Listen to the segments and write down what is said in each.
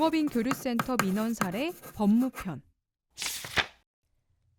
농업인 교류센터 민원 사례 법무편.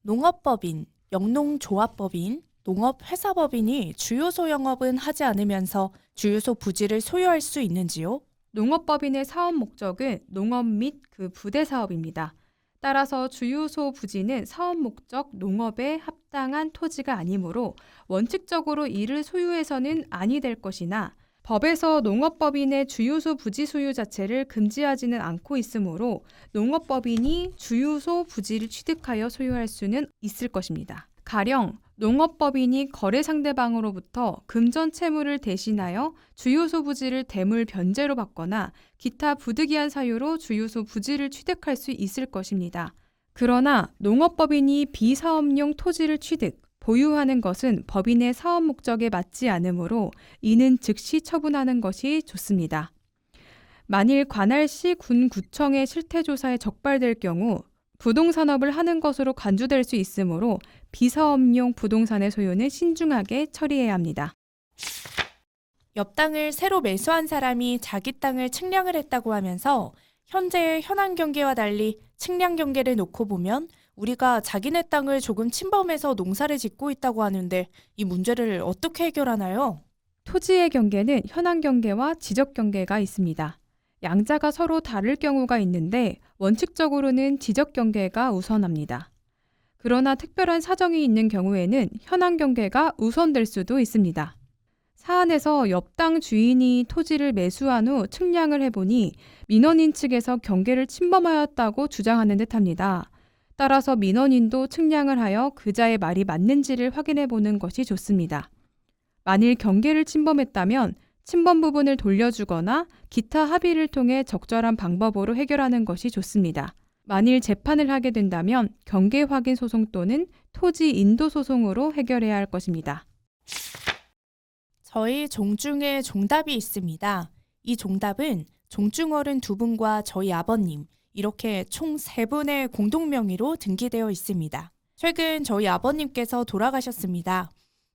농업법인, 영농조합법인, 농업회사법인이 주요소 영업은 하지 않으면서 주요소 부지를 소유할 수 있는지요? 농업법인의 사업 목적은 농업 및 그 부대 사업입니다. 따라서 주요소 부지는 사업 목적 농업에 합당한 토지가 아니므로 원칙적으로 이를 소유해서는 아니 될 것이나 법에서 농업법인의 주요소 부지 소유 자체를 금지하지는 않고 있으므로 농업법인이 주요소 부지를 취득하여 소유할 수는 있을 것입니다. 가령 농업법인이 거래 상대방으로부터 금전 채무를 대신하여 주요소 부지를 대물 변제로 받거나 기타 부득이한 사유로 주요소 부지를 취득할 수 있을 것입니다. 그러나 농업법인이 비사업용 토지를 취득, 보유하는 것은 법인의 사업 목적에 맞지 않으므로 이는 즉시 처분하는 것이 좋습니다. 만일 관할시 군구청의 실태조사에 적발될 경우 부동산업을 하는 것으로 간주될 수 있으므로 비사업용 부동산의 소유는 신중하게 처리해야 합니다. 옆 땅을 새로 매수한 사람이 자기 땅을 측량을 했다고 하면서 현재의 현황 경계와 달리 측량 경계를 놓고 보면 우리가 자기네 땅을 조금 침범해서 농사를 짓고 있다고 하는데 이 문제를 어떻게 해결하나요? 토지의 경계는 현황 경계와 지적 경계가 있습니다. 양자가 서로 다를 경우가 있는데 원칙적으로는 지적 경계가 우선합니다. 그러나 특별한 사정이 있는 경우에는 현황 경계가 우선될 수도 있습니다. 사안에서 옆 땅 주인이 토지를 매수한 후 측량을 해보니 민원인 측에서 경계를 침범하였다고 주장하는 듯합니다. 따라서 민원인도 측량을 하여 그자의 말이 맞는지를 확인해 보는 것이 좋습니다. 만일 경계를 침범했다면 침범 부분을 돌려주거나 기타 합의를 통해 적절한 방법으로 해결하는 것이 좋습니다. 만일 재판을 하게 된다면 경계 확인 소송 또는 토지 인도 소송으로 해결해야 할 것입니다. 저희 종중에 종답이 있습니다. 이 종답은 종중어른 2분과 저희 아버님 이렇게 총 3분의 공동명의로 등기되어 있습니다. 최근 저희 아버님께서 돌아가셨습니다.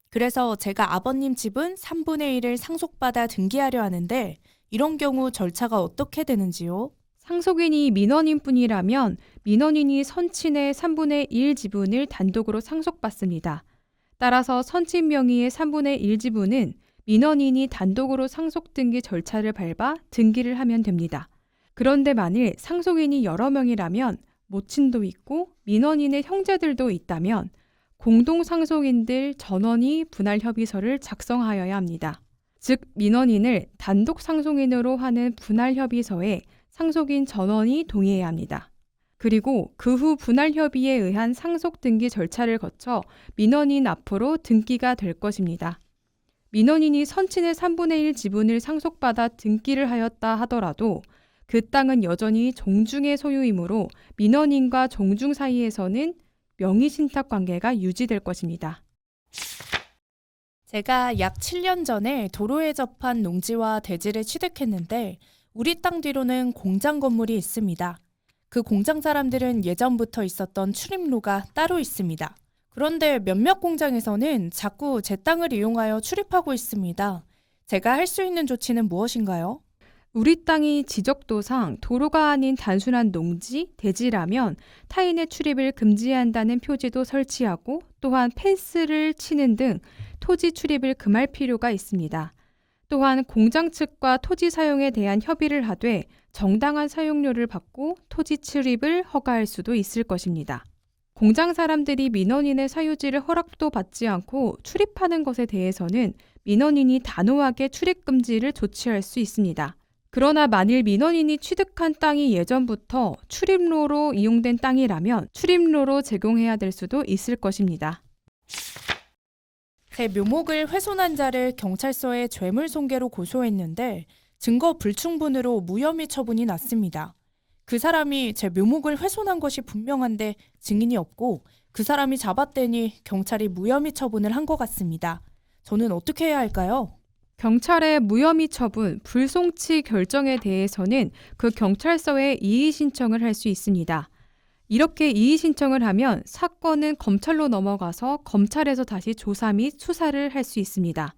그래서 제가 아버님 집은 3분의 1을 상속받아 등기하려 하는데 이런 경우 절차가 어떻게 되는지요? 상속인이 민원인뿐이라면 민원인이 선친의 3분의 1 지분을 단독으로 상속받습니다. 따라서 선친 명의의 3분의 1 지분은 민원인이 단독으로 상속 등기 절차를 밟아 등기를 하면 됩니다. 그런데 만일 상속인이 여러 명이라면 모친도 있고 민원인의 형제들도 있다면 공동상속인들 전원이 분할협의서를 작성하여야 합니다. 즉 민원인을 단독 상속인으로 하는 분할협의서에 상속인 전원이 동의해야 합니다. 그리고 그 후 분할협의에 의한 상속등기 절차를 거쳐 민원인 앞으로 등기가 될 것입니다. 민원인이 선친의 3분의 1 지분을 상속받아 등기를 하였다 하더라도 그 땅은 여전히 종중의 소유이므로 민원인과 종중 사이에서는 명의신탁 관계가 유지될 것입니다. 제가 약 7년 전에 도로에 접한 농지와 대지를 취득했는데 우리 땅 뒤로는 공장 건물이 있습니다. 그 공장 사람들은 예전부터 있었던 출입로가 따로 있습니다. 그런데 몇몇 공장에서는 자꾸 제 땅을 이용하여 출입하고 있습니다. 제가 할 수 있는 조치는 무엇인가요? 우리 땅이 지적도상 도로가 아닌 단순한 농지, 대지라면 타인의 출입을 금지한다는 표지도 설치하고 또한 펜스를 치는 등 토지 출입을 금할 필요가 있습니다. 또한 공장 측과 토지 사용에 대한 협의를 하되 정당한 사용료를 받고 토지 출입을 허가할 수도 있을 것입니다. 공장 사람들이 민원인의 사유지를 허락도 받지 않고 출입하는 것에 대해서는 민원인이 단호하게 출입 금지를 조치할 수 있습니다. 그러나 만일 민원인이 취득한 땅이 예전부터 출입로로 이용된 땅이라면 출입로로 제공해야 될 수도 있을 것입니다. 제 묘목을 훼손한 자를 경찰서에 죄물손괴로 고소했는데 증거 불충분으로 무혐의 처분이 났습니다. 그 사람이 제 묘목을 훼손한 것이 분명한데 증인이 없고 그 사람이 잡았더니 경찰이 무혐의 처분을 한 것 같습니다. 저는 어떻게 해야 할까요? 경찰의 무혐의 처분, 불송치 결정에 대해서는 그 경찰서에 이의 신청을 할 수 있습니다. 이렇게 이의 신청을 하면 사건은 검찰로 넘어가서 검찰에서 다시 조사 및 수사를 할 수 있습니다.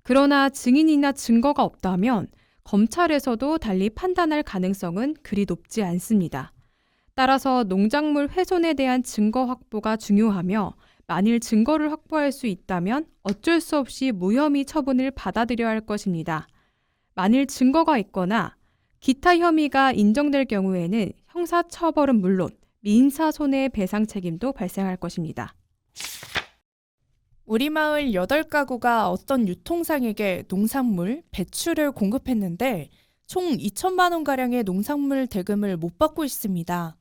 그러나 증인이나 증거가 없다면 검찰에서도 달리 판단할 가능성은 그리 높지 않습니다. 따라서 농작물 훼손에 대한 증거 확보가 중요하며 만일 증거를 확보할 수 있다면 어쩔 수 없이 무혐의 처분을 받아들여야 할 것입니다. 만일 증거가 있거나 기타 혐의가 인정될 경우에는 형사처벌은 물론 민사손해배상 책임도 발생할 것입니다. 우리 마을 8가구가 어떤 유통상에게 농산물, 배추를 공급했는데 총 2천만 원가량의 농산물 대금을 못 받고 있습니다.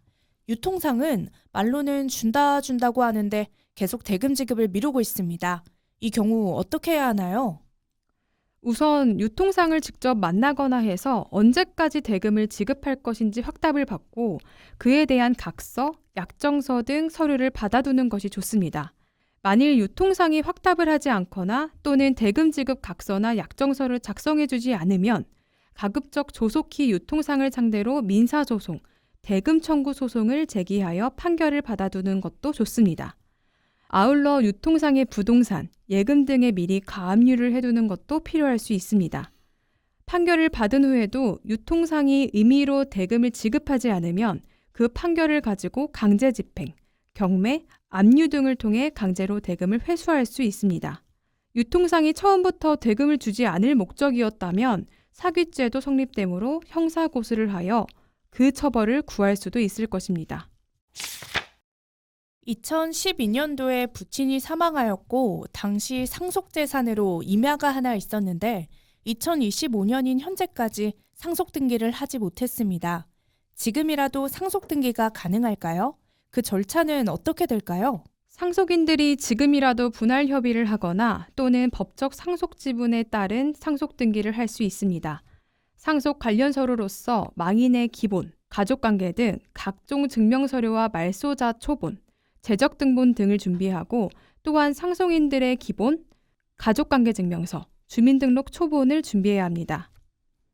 유통상은 말로는 준다고 하는데 계속 대금 지급을 미루고 있습니다. 이 경우 어떻게 해야 하나요? 우선 유통상을 직접 만나거나 해서 언제까지 대금을 지급할 것인지 확답을 받고 그에 대한 각서, 약정서 등 서류를 받아두는 것이 좋습니다. 만일 유통상이 확답을 하지 않거나 또는 대금 지급 각서나 약정서를 작성해주지 않으면 가급적 조속히 유통상을 상대로 민사소송, 대금 청구 소송을 제기하여 판결을 받아두는 것도 좋습니다. 아울러 유통상의 부동산, 예금 등에 미리 가압류를 해두는 것도 필요할 수 있습니다. 판결을 받은 후에도 유통상이 임의로 대금을 지급하지 않으면 그 판결을 가지고 강제 집행, 경매, 압류 등을 통해 강제로 대금을 회수할 수 있습니다. 유통상이 처음부터 대금을 주지 않을 목적이었다면 사기죄도 성립되므로 형사고소를 하여 그 처벌을 구할 수도 있을 것입니다. 2012년도에 부친이 사망하였고 당시 상속재산으로 임야가 하나 있었는데 2025년인 현재까지 상속등기를 하지 못했습니다. 지금이라도 상속등기가 가능할까요? 그 절차는 어떻게 될까요? 상속인들이 지금이라도 분할 협의를 하거나 또는 법적 상속 지분에 따른 상속 등기를 할 수 있습니다. 상속 관련 서류로서 망인의 기본, 가족관계 등 각종 증명서류와 말소자 초본, 재적등본 등을 준비하고 또한 상속인들의 기본, 가족관계 증명서, 주민등록 초본을 준비해야 합니다.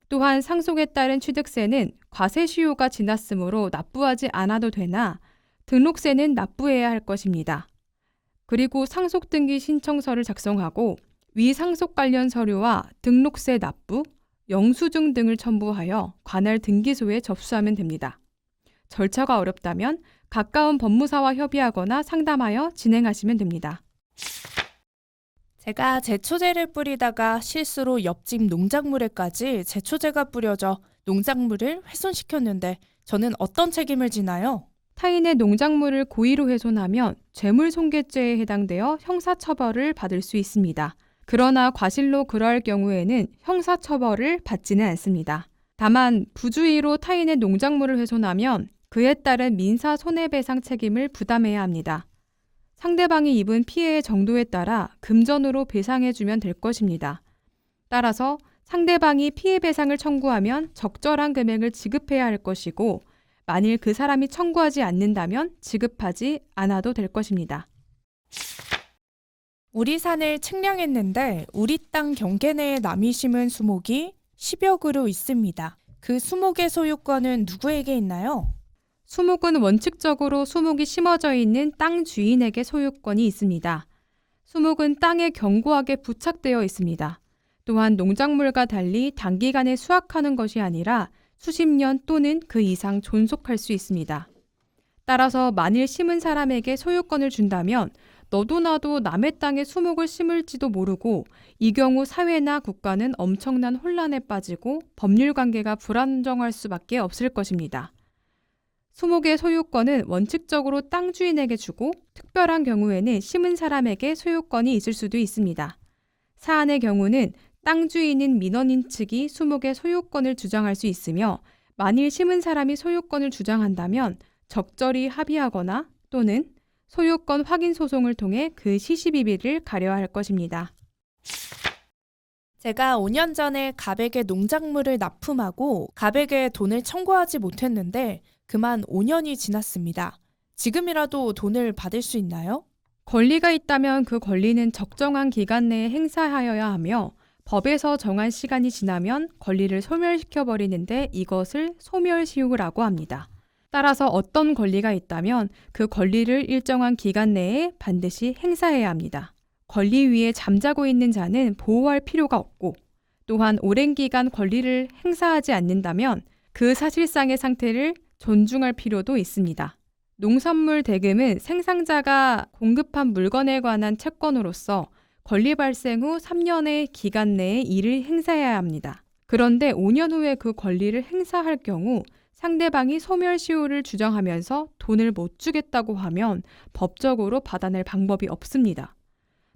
또한 상속에 따른 취득세는 과세시효가 지났으므로 납부하지 않아도 되나 등록세는 납부해야 할 것입니다. 그리고 상속등기 신청서를 작성하고 위상속 관련 서류와 등록세 납부, 영수증 등을 첨부하여 관할 등기소에 접수하면 됩니다. 절차가 어렵다면 가까운 법무사와 협의하거나 상담하여 진행하시면 됩니다. 제가 제초제를 뿌리다가 실수로 옆집 농작물에까지 제초제가 뿌려져 농작물을 훼손시켰는데 저는 어떤 책임을 지나요? 타인의 농작물을 고의로 훼손하면 재물손괴죄에 해당되어 형사처벌을 받을 수 있습니다. 그러나 과실로 그러할 경우에는 형사처벌을 받지는 않습니다. 다만 부주의로 타인의 농작물을 훼손하면 그에 따른 민사손해배상 책임을 부담해야 합니다. 상대방이 입은 피해의 정도에 따라 금전으로 배상해주면 될 것입니다. 따라서 상대방이 피해배상을 청구하면 적절한 금액을 지급해야 할 것이고 만일 그 사람이 청구하지 않는다면 지급하지 않아도 될 것입니다. 우리 산을 측량했는데 우리 땅 경계 내에 남이 심은 수목이 10여 그루 있습니다. 그 수목의 소유권은 누구에게 있나요? 수목은 원칙적으로 수목이 심어져 있는 땅 주인에게 소유권이 있습니다. 수목은 땅에 견고하게 부착되어 있습니다. 또한 농작물과 달리 단기간에 수확하는 것이 아니라 수십 년 또는 그 이상 존속할 수 있습니다. 따라서 만일 심은 사람에게 소유권을 준다면 너도 나도 남의 땅에 수목을 심을지도 모르고 이 경우 사회나 국가는 엄청난 혼란에 빠지고 법률 관계가 불안정할 수밖에 없을 것입니다. 수목의 소유권은 원칙적으로 땅 주인에게 주고 특별한 경우에는 심은 사람에게 소유권이 있을 수도 있습니다. 사안의 경우는 땅 주인인 민원인 측이 수목의 소유권을 주장할 수 있으며 만일 심은 사람이 소유권을 주장한다면 적절히 합의하거나 또는 소유권 확인 소송을 통해 그 시시비비를 가려야 할 것입니다. 제가 5년 전에 갑에게 농작물을 납품하고 갑에게 돈을 청구하지 못했는데 그만 5년이 지났습니다. 지금이라도 돈을 받을 수 있나요? 권리가 있다면 그 권리는 적정한 기간 내에 행사하여야 하며 법에서 정한 시간이 지나면 권리를 소멸시켜버리는데 이것을 소멸시효라고 합니다. 따라서 어떤 권리가 있다면 그 권리를 일정한 기간 내에 반드시 행사해야 합니다. 권리 위에 잠자고 있는 자는 보호할 필요가 없고 또한 오랜 기간 권리를 행사하지 않는다면 그 사실상의 상태를 존중할 필요도 있습니다. 농산물 대금은 생산자가 공급한 물건에 관한 채권으로서 권리 발생 후 3년의 기간 내에 이를 행사해야 합니다. 그런데 5년 후에 그 권리를 행사할 경우 상대방이 소멸시효를 주장하면서 돈을 못 주겠다고 하면 법적으로 받아낼 방법이 없습니다.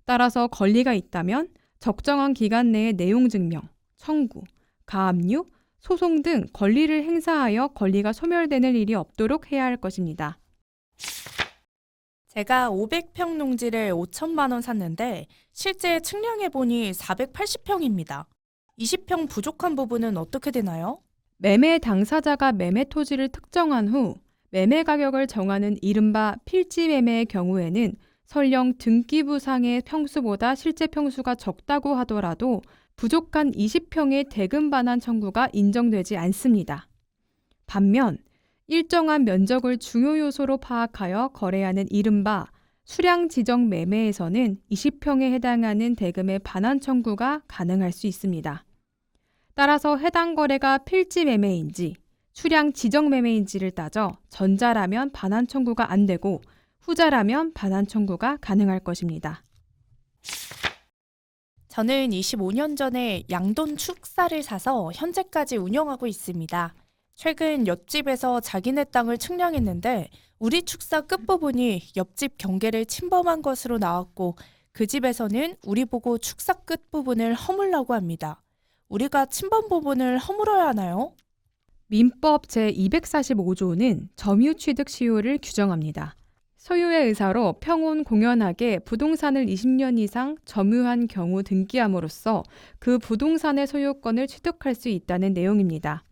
따라서 권리가 있다면 적정한 기간 내에 내용 증명, 청구, 가압류, 소송 등 권리를 행사하여 권리가 소멸되는 일이 없도록 해야 할 것입니다. 제가 500평 농지를 5천만 원 샀는데 실제 측량해보니 480평입니다. 20평 부족한 부분은 어떻게 되나요? 매매 당사자가 매매 토지를 특정한 후 매매 가격을 정하는 이른바 필지 매매의 경우에는 설령 등기부상의 평수보다 실제 평수가 적다고 하더라도 부족한 20평의 대금 반환 청구가 인정되지 않습니다. 반면 일정한 면적을 중요 요소로 파악하여 거래하는 이른바 수량 지정 매매에서는 20평에 해당하는 대금의 반환 청구가 가능할 수 있습니다. 따라서 해당 거래가 필지 매매인지 수량 지정 매매인지를 따져 전자라면 반환 청구가 안 되고 후자라면 반환 청구가 가능할 것입니다. 저는 25년 전에 양돈 축사를 사서 현재까지 운영하고 있습니다. 최근 옆집에서 자기네 땅을 측량했는데 우리 축사 끝부분이 옆집 경계를 침범한 것으로 나왔고 그 집에서는 우리 보고 축사 끝부분을 허물라고 합니다. 우리가 침범 부분을 허물어야 하나요? 민법 제245조는 점유 취득 시효를 규정합니다. 소유의 의사로 평온 공연하게 부동산을 20년 이상 점유한 경우 등기함으로써 그 부동산의 소유권을 취득할 수 있다는 내용입니다.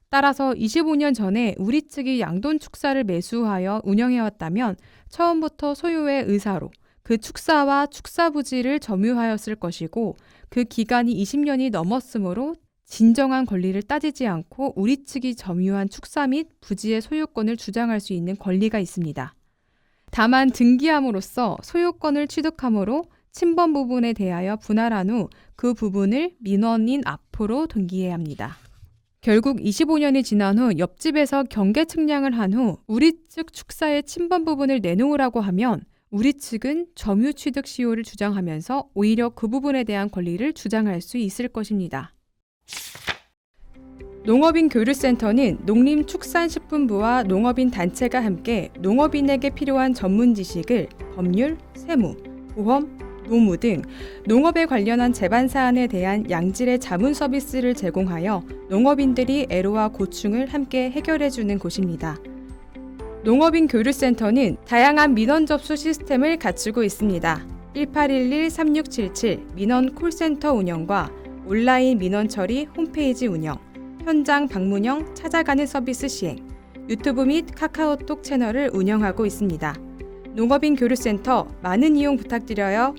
따라서 25년 전에 우리 측이 양돈 축사를 매수하여 운영해왔다면 처음부터 소유의 의사로 그 축사와 축사 부지를 점유하였을 것이고 그 기간이 20년이 넘었으므로 진정한 권리를 따지지 않고 우리 측이 점유한 축사 및 부지의 소유권을 주장할 수 있는 권리가 있습니다. 다만 등기함으로써 소유권을 취득함으로 침범 부분에 대하여 분할한 후 그 부분을 민원인 앞으로 등기해야 합니다. 결국 25년이 지난 후 옆집에서 경계 측량을 한 후 우리 측 축사의 침범 부분을 내놓으라고 하면 우리 측은 점유 취득 시효를 주장하면서 오히려 그 부분에 대한 권리를 주장할 수 있을 것입니다. 농업인 교류센터는 농림축산식품부와 농업인 단체가 함께 농업인에게 필요한 전문 지식을 법률, 세무, 보험, 노무 등 농업에 관련한 제반 사안에 대한 양질의 자문 서비스를 제공하여 농업인들이 애로와 고충을 함께 해결해주는 곳입니다. 농업인 교류센터는 다양한 민원 접수 시스템을 갖추고 있습니다. 1811-3677 민원 콜센터 운영과 온라인 민원 처리 홈페이지 운영, 현장 방문형 찾아가는 서비스 시행, 유튜브 및 카카오톡 채널을 운영하고 있습니다. 농업인 교류센터 많은 이용 부탁드려요.